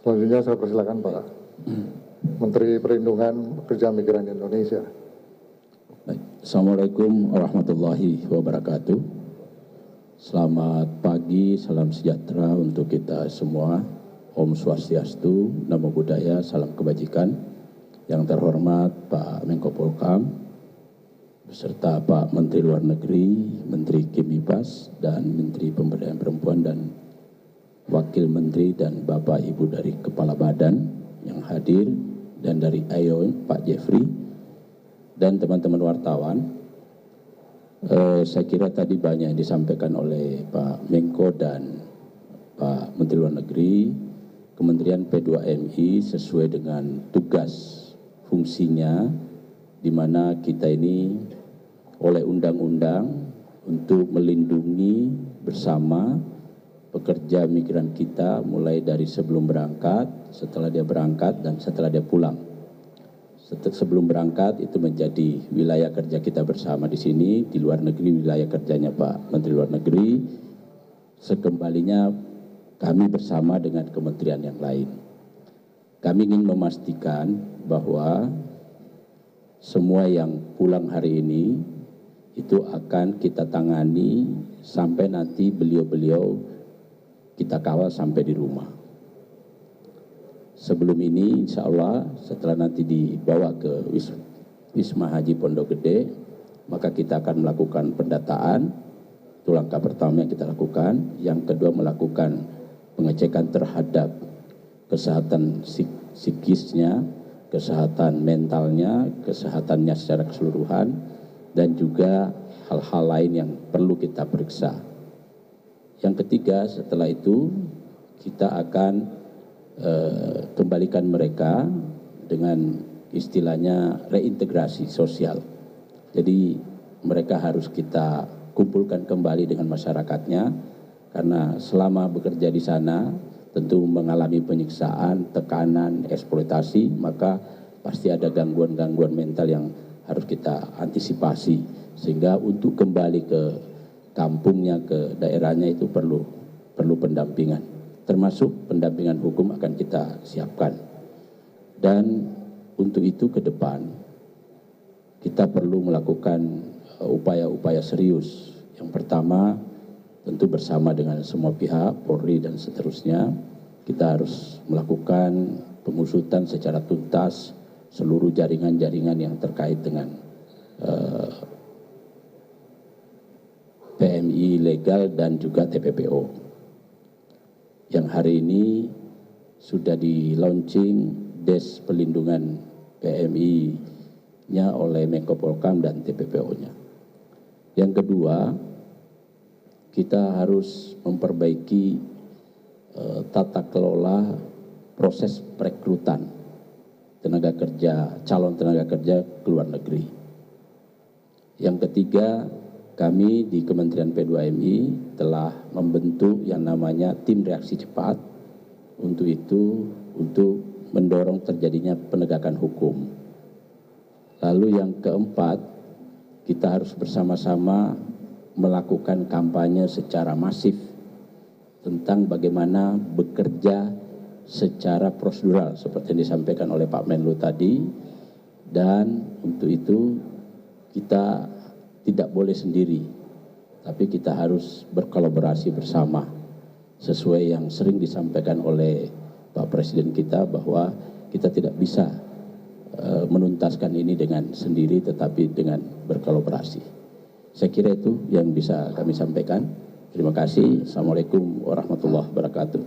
Selanjutnya saya persilakan Pak Menteri Perlindungan Pekerja Migran Indonesia. Assalamualaikum warahmatullahi wabarakatuh. Selamat pagi, salam sejahtera untuk kita semua. Om Swastiastu, Namo Buddhaya, salam kebajikan. Yang terhormat Pak Menko Polhukam, beserta Pak Menteri Luar Negeri, Menteri Kemipas, dan Menteri Pemberdayaan Perempuan dan Wakil Menteri dan Bapak Ibu dari Kepala Badan yang hadir, dan dari IOM Pak Jeffrey, dan teman-teman wartawan. Saya kira tadi banyak yang disampaikan oleh Pak Menko dan Pak Menteri Luar Negeri. Kementerian P2MI sesuai dengan tugas fungsinya, di mana kita ini oleh undang-undang untuk melindungi bersama pekerja migran kita, mulai dari sebelum berangkat, setelah dia berangkat, dan setelah dia pulang. Sebelum berangkat itu menjadi wilayah kerja kita bersama di sini, di luar negeri wilayah kerjanya Pak Menteri Luar Negeri, sekembalinya kami bersama dengan kementerian yang lain. Kami ingin memastikan bahwa semua yang pulang hari ini itu akan kita tangani sampai nanti beliau-beliau kita kawal sampai di rumah. Sebelum ini insya Allah setelah nanti dibawa ke Wisma Haji Pondok Gede, maka kita akan melakukan pendataan. Itu langkah pertama yang kita lakukan. Yang kedua, melakukan pengecekan terhadap kesehatan psikisnya, kesehatan mentalnya, kesehatannya secara keseluruhan, dan juga hal-hal lain yang perlu kita periksa. Yang ketiga, setelah itu kita akan kembalikan mereka dengan istilahnya reintegrasi sosial. Jadi mereka harus kita kumpulkan kembali dengan masyarakatnya, karena selama bekerja di sana tentu mengalami penyiksaan, tekanan, eksploitasi, maka pasti ada gangguan-gangguan mental yang harus kita antisipasi, sehingga untuk kembali ke kampungnya, ke daerahnya itu perlu pendampingan, termasuk pendampingan hukum akan kita siapkan. Dan untuk itu ke depan kita perlu melakukan upaya-upaya serius. Yang pertama tentu bersama dengan semua pihak, Polri dan seterusnya, kita harus melakukan pengusutan secara tuntas seluruh jaringan-jaringan yang terkait dengan PMI legal dan juga TPPO. Yang hari ini sudah di launching Des Pelindungan PMI-nya oleh Menko Polhukam dan TPPO-nya. Yang kedua, kita harus memperbaiki tata kelola proses perekrutan tenaga kerja, calon tenaga kerja ke luar negeri. Yang ketiga, kami di Kementerian P2MI telah membentuk yang namanya tim reaksi cepat. Untuk itu, untuk mendorong terjadinya penegakan hukum. Lalu yang keempat, kita harus bersama-sama melakukan kampanye secara masif tentang bagaimana bekerja secara prosedural seperti yang disampaikan oleh Pak Menlu tadi. Dan untuk itu kita tidak boleh sendiri, tapi kita harus berkolaborasi bersama sesuai yang sering disampaikan oleh Pak Presiden kita, bahwa kita tidak bisa menuntaskan ini dengan sendiri, tetapi dengan berkolaborasi. Saya kira itu yang bisa kami sampaikan. Terima kasih. Assalamualaikum warahmatullahi wabarakatuh.